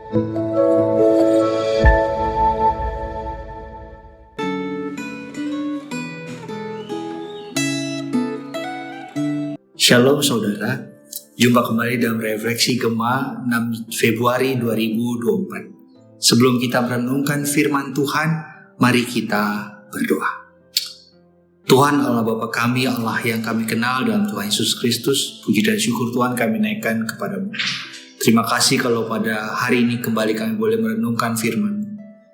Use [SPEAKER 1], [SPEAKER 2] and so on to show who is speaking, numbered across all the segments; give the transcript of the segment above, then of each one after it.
[SPEAKER 1] Shalom saudara, jumpa kembali dalam refleksi Gema 6 Februari 2024. Sebelum kita merenungkan firman Tuhan, mari kita berdoa. Tuhan Allah Bapa kami, Allah yang kami kenal dalam Tuhan Yesus Kristus, puji dan syukur Tuhan kami naikkan kepadamu. Terima kasih kalau pada hari ini kembali kami boleh merenungkan firman.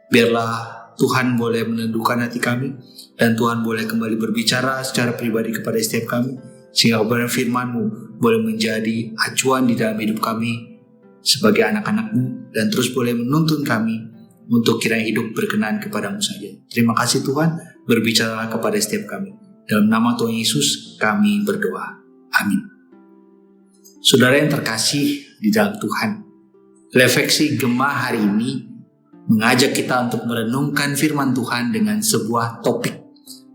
[SPEAKER 1] Biarlah Tuhan boleh meneduhkan hati kami, dan Tuhan boleh kembali berbicara secara pribadi kepada setiap kami, sehingga kebenaran firman-Mu boleh menjadi acuan di dalam hidup kami sebagai anak-anak-Mu, dan terus boleh menuntun kami untuk kiranya hidup berkenan kepada-Mu saja. Terima kasih Tuhan, berbicara kepada setiap kami. Dalam nama Tuhan Yesus kami berdoa. Amin. Saudara yang terkasih di dalam Tuhan, refleksi Gema hari ini mengajak kita untuk merenungkan firman Tuhan dengan sebuah topik,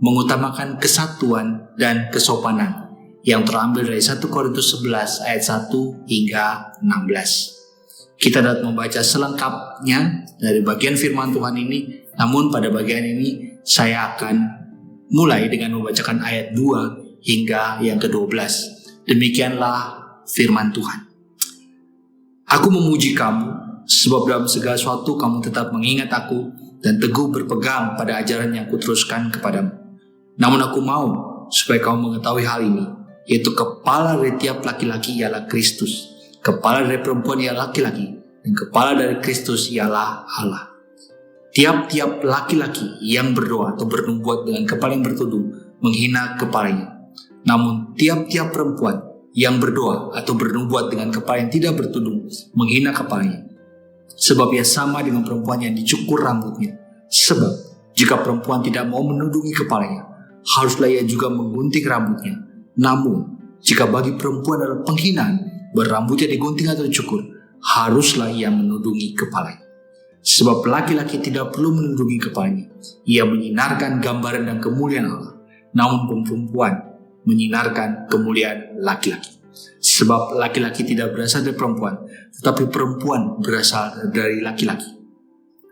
[SPEAKER 1] mengutamakan kesatuan dan kesopanan, yang terambil dari 1 Korintus 11 ayat 1 hingga 16. Kita dapat membaca selengkapnya dari bagian firman Tuhan ini, namun pada bagian ini saya akan mulai dengan membacakan ayat 2 hingga yang ke-12. Demikianlah firman Tuhan. Aku memuji kamu, sebab dalam segala sesuatu kamu tetap mengingat aku dan teguh berpegang pada ajaran yang kuteruskan kepadamu. Namun aku mau supaya kamu mengetahui hal ini, yaitu kepala dari tiap laki-laki ialah Kristus, kepala dari perempuan ialah laki-laki, dan kepala dari Kristus ialah Allah. Tiap-tiap laki-laki yang berdoa atau bernubuat dengan kepala yang bertudung menghina kepalanya. Namun tiap-tiap perempuan yang berdoa atau bernubuat dengan kepala yang tidak bertudung menghina kepalanya. Sebab ia sama dengan perempuan yang dicukur rambutnya. Sebab jika perempuan tidak mau menudungi kepalanya, haruslah ia juga menggunting rambutnya. Namun, jika bagi perempuan adalah penghinaan, berambutnya digunting atau dicukur, haruslah ia menudungi kepalanya. Sebab laki-laki tidak perlu menudungi kepalanya. Ia menyinarkan gambaran dan kemuliaan Allah. Namun perempuan menyinarkan kemuliaan laki-laki. Sebab laki-laki tidak berasal dari perempuan, tetapi perempuan berasal dari laki-laki.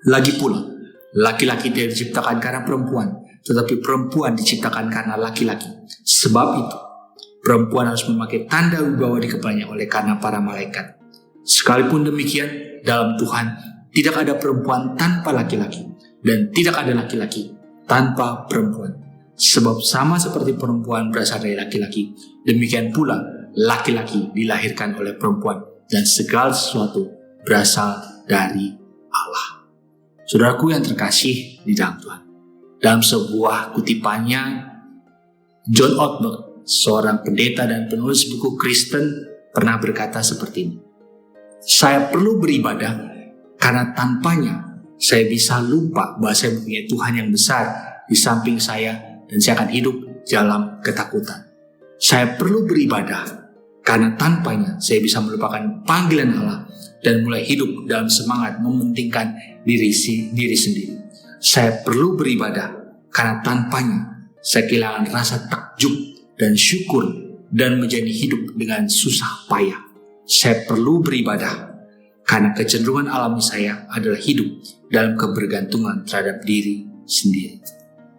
[SPEAKER 1] Lagi pula, laki-laki tidak diciptakan karena perempuan, tetapi perempuan diciptakan karena laki-laki. Sebab itu, perempuan harus memakai tanda wibawa di kepalanya oleh karena para malaikat. Sekalipun demikian, dalam Tuhan tidak ada perempuan tanpa laki-laki, dan tidak ada laki-laki tanpa perempuan. Sebab sama seperti perempuan berasal dari laki-laki, demikian pula laki-laki dilahirkan oleh perempuan, dan segala sesuatu berasal dari Allah. Saudaraku yang terkasih di dalam Tuhan, dalam sebuah kutipannya, John Ortberg, seorang pendeta dan penulis buku Kristen, pernah berkata seperti ini. Saya perlu beribadah karena tanpanya saya bisa lupa bahwa saya mempunyai Tuhan yang besar di samping saya, dan saya akan hidup dalam ketakutan. Saya perlu beribadah karena tanpanya saya bisa melupakan panggilan Allah dan mulai hidup dalam semangat mementingkan diri sendiri. Saya perlu beribadah karena tanpanya saya kehilangan rasa takjub dan syukur dan menjadi hidup dengan susah payah. Saya perlu beribadah karena kecenderungan alami saya adalah hidup dalam kebergantungan terhadap diri sendiri.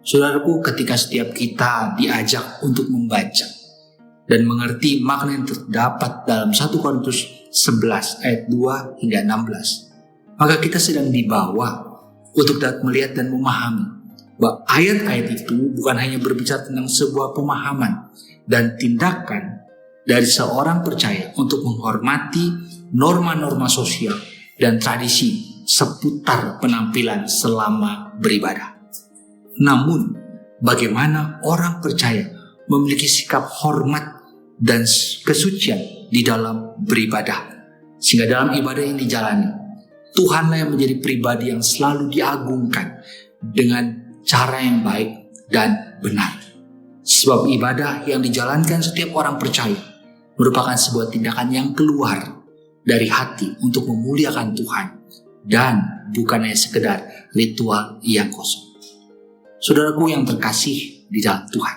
[SPEAKER 1] Saudaraku, ketika setiap kita diajak untuk membaca dan mengerti makna yang terdapat dalam 1 Korintus 11 ayat 2 hingga 16, maka kita sedang dibawa untuk dapat melihat dan memahami bahwa ayat-ayat itu bukan hanya berbicara tentang sebuah pemahaman dan tindakan dari seorang percaya untuk menghormati norma-norma sosial dan tradisi seputar penampilan selama beribadah. Namun, bagaimana orang percaya memiliki sikap hormat dan kesucian di dalam beribadah, sehingga dalam ibadah yang dijalani, Tuhanlah yang menjadi pribadi yang selalu diagungkan dengan cara yang baik dan benar. Sebab ibadah yang dijalankan setiap orang percaya merupakan sebuah tindakan yang keluar dari hati untuk memuliakan Tuhan, dan bukan hanya sekedar ritual yang kosong. Saudaraku yang terkasih di dalam Tuhan,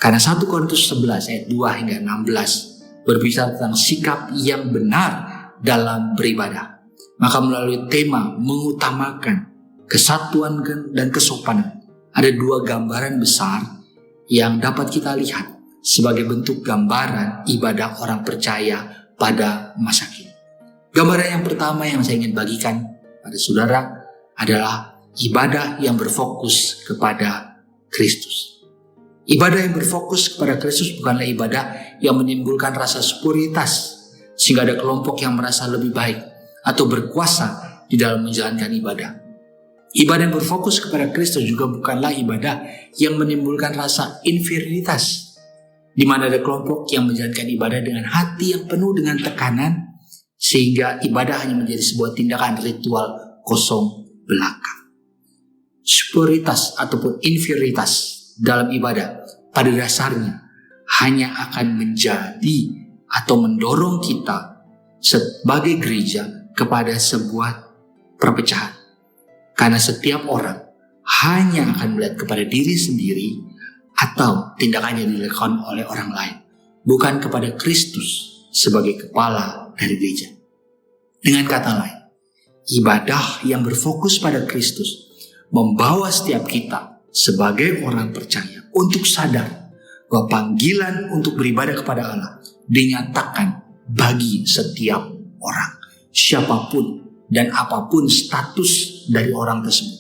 [SPEAKER 1] karena 1 Korintus 11 ayat 2 hingga 16 berbicara tentang sikap yang benar dalam beribadah, Maka melalui tema mengutamakan kesatuan dan kesopanan, ada dua gambaran besar yang dapat kita lihat sebagai bentuk gambaran ibadah orang percaya pada masa kini. Gambaran yang pertama yang saya ingin bagikan pada saudara adalah ibadah yang berfokus kepada Kristus. Ibadah yang berfokus kepada Kristus bukanlah ibadah yang menimbulkan rasa superioritas sehingga ada kelompok yang merasa lebih baik atau berkuasa di dalam menjalankan ibadah. Ibadah yang berfokus kepada Kristus juga bukanlah ibadah yang menimbulkan rasa inferioritas, di mana ada kelompok yang menjalankan ibadah dengan hati yang penuh dengan tekanan, sehingga ibadah hanya menjadi sebuah tindakan ritual kosong belaka. Superioritas ataupun inferioritas dalam ibadah pada dasarnya hanya akan menjadi atau mendorong kita sebagai gereja kepada sebuah perpecahan. Karena setiap orang hanya akan melihat kepada diri sendiri atau tindakannya dilakukan oleh orang lain, bukan kepada Kristus sebagai kepala dari gereja. Dengan kata lain, ibadah yang berfokus pada Kristus membawa setiap kita sebagai orang percaya untuk sadar bahwa panggilan untuk beribadah kepada Allah dinyatakan bagi setiap orang, siapapun dan apapun status dari orang tersebut.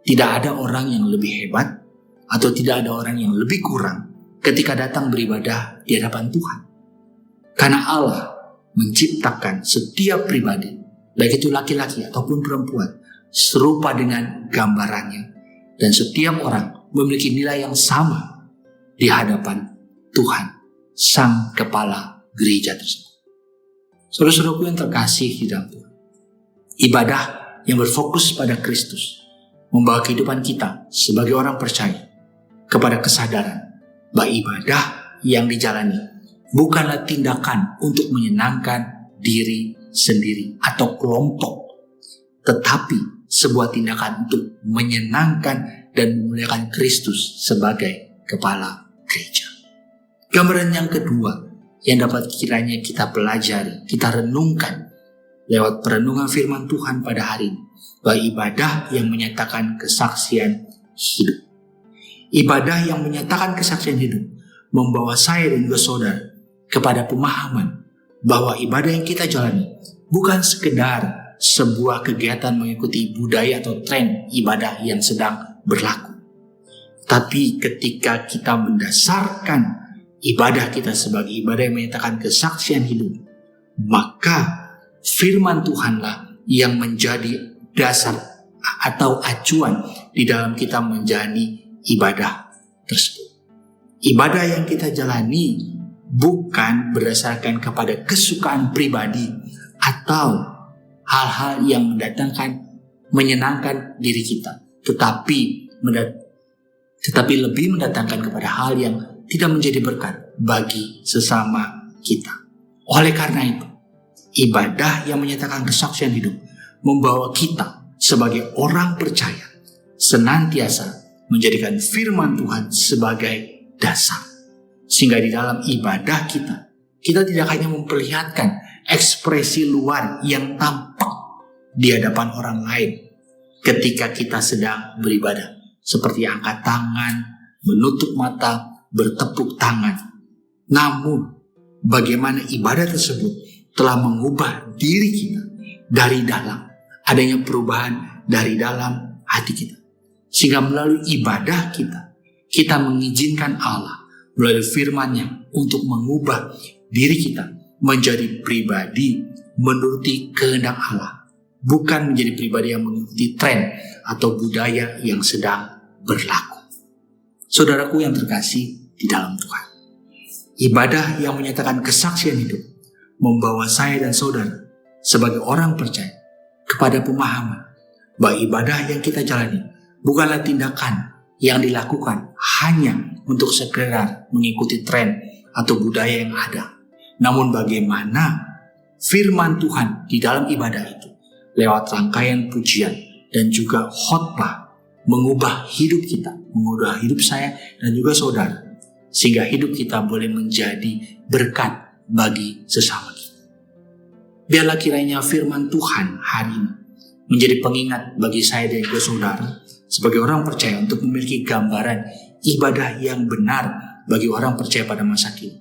[SPEAKER 1] Tidak ada orang yang lebih hebat atau tidak ada orang yang lebih kurang ketika datang beribadah di hadapan Tuhan. Karena Allah menciptakan setiap pribadi, baik itu laki-laki ataupun perempuan, serupa dengan gambarannya. Dan setiap orang memiliki nilai yang sama di hadapan Tuhan, Sang Kepala Gereja tersebut. Saudara-saudaraku yang terkasih di dalam Tuhan, ibadah yang berfokus pada Kristus membawa kehidupan kita sebagai orang percaya kepada kesadaran bahwa ibadah yang dijalani bukanlah tindakan untuk menyenangkan diri sendiri atau kelompok, tetapi sebuah tindakan untuk menyenangkan dan memuliakan Kristus sebagai kepala gereja. Gambaran yang kedua yang dapat kiranya kita pelajari, kita renungkan lewat perenungan firman Tuhan pada hari ini, bahwa ibadah yang menyatakan kesaksian hidup. Ibadah yang menyatakan kesaksian hidup membawa saya dan juga saudara kepada pemahaman bahwa ibadah yang kita jalani bukan sekedar sebuah kegiatan mengikuti budaya atau tren ibadah yang sedang berlaku. Tapi ketika kita mendasarkan ibadah kita sebagai ibadah yang menyatakan kesaksian hidup, maka firman Tuhanlah yang menjadi dasar atau acuan di dalam kita menjalani ibadah tersebut. Ibadah yang kita jalani bukan berdasarkan kepada kesukaan pribadi atau hal-hal yang menyenangkan diri kita, tetapi lebih mendatangkan kepada hal yang tidak menjadi berkat bagi sesama kita. Oleh karena itu, ibadah yang menyatakan kesaksian hidup membawa kita sebagai orang percaya senantiasa menjadikan firman Tuhan sebagai dasar. Sehingga di dalam ibadah kita tidak hanya memperlihatkan ekspresi luar yang tampak di hadapan orang lain ketika kita sedang beribadah, seperti angkat tangan, menutup mata, bertepuk tangan. Namun, bagaimana ibadah tersebut telah mengubah diri kita dari dalam, adanya perubahan dari dalam hati kita. Sehingga melalui ibadah kita mengizinkan Allah melalui firman-Nya untuk mengubah diri kita menjadi pribadi menuruti kehendak Allah, bukan menjadi pribadi yang mengikuti tren atau budaya yang sedang berlaku. Saudaraku yang terkasih di dalam Tuhan, ibadah yang menyatakan kesaksian hidup membawa saya dan saudara sebagai orang percaya kepada pemahaman bahwa ibadah yang kita jalani bukanlah tindakan yang dilakukan hanya untuk sekedar mengikuti tren atau budaya yang ada. Namun bagaimana firman Tuhan di dalam ibadah itu lewat rangkaian pujian dan juga khotbah mengubah hidup kita, mengubah hidup saya dan juga saudara, sehingga hidup kita boleh menjadi berkat bagi sesama kita. Biarlah kiranya firman Tuhan hari ini menjadi pengingat bagi saya dan juga saudara sebagai orang percaya untuk memiliki gambaran ibadah yang benar bagi orang percaya pada masa kini.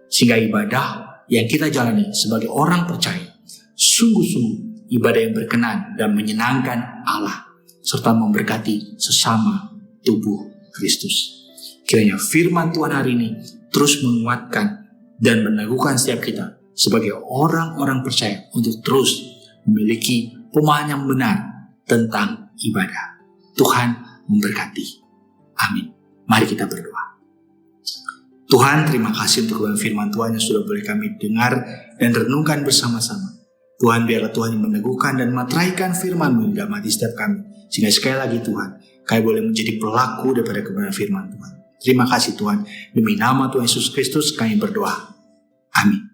[SPEAKER 1] Sehingga ibadah yang kita jalani sebagai orang percaya sungguh-sungguh ibadah yang berkenan dan menyenangkan Allah serta memberkati sesama tubuh Kristus. Kiranya firman Tuhan hari ini terus menguatkan dan meneguhkan setiap kita sebagai orang-orang percaya untuk terus memiliki pemahaman yang benar tentang ibadah. Tuhan memberkati. Amin. Mari kita berdoa. Tuhan, terima kasih untuk firman Tuhan yang sudah boleh kami dengar dan renungkan bersama-sama. Tuhan, biarlah Tuhan yang meneguhkan dan materaikan firman-Mu dalam hati setiap kami. Sehingga sekali lagi Tuhan, kami boleh menjadi pelaku daripada kebenaran firman Tuhan. Terima kasih Tuhan. Demi nama Tuhan Yesus Kristus kami berdoa. Amin.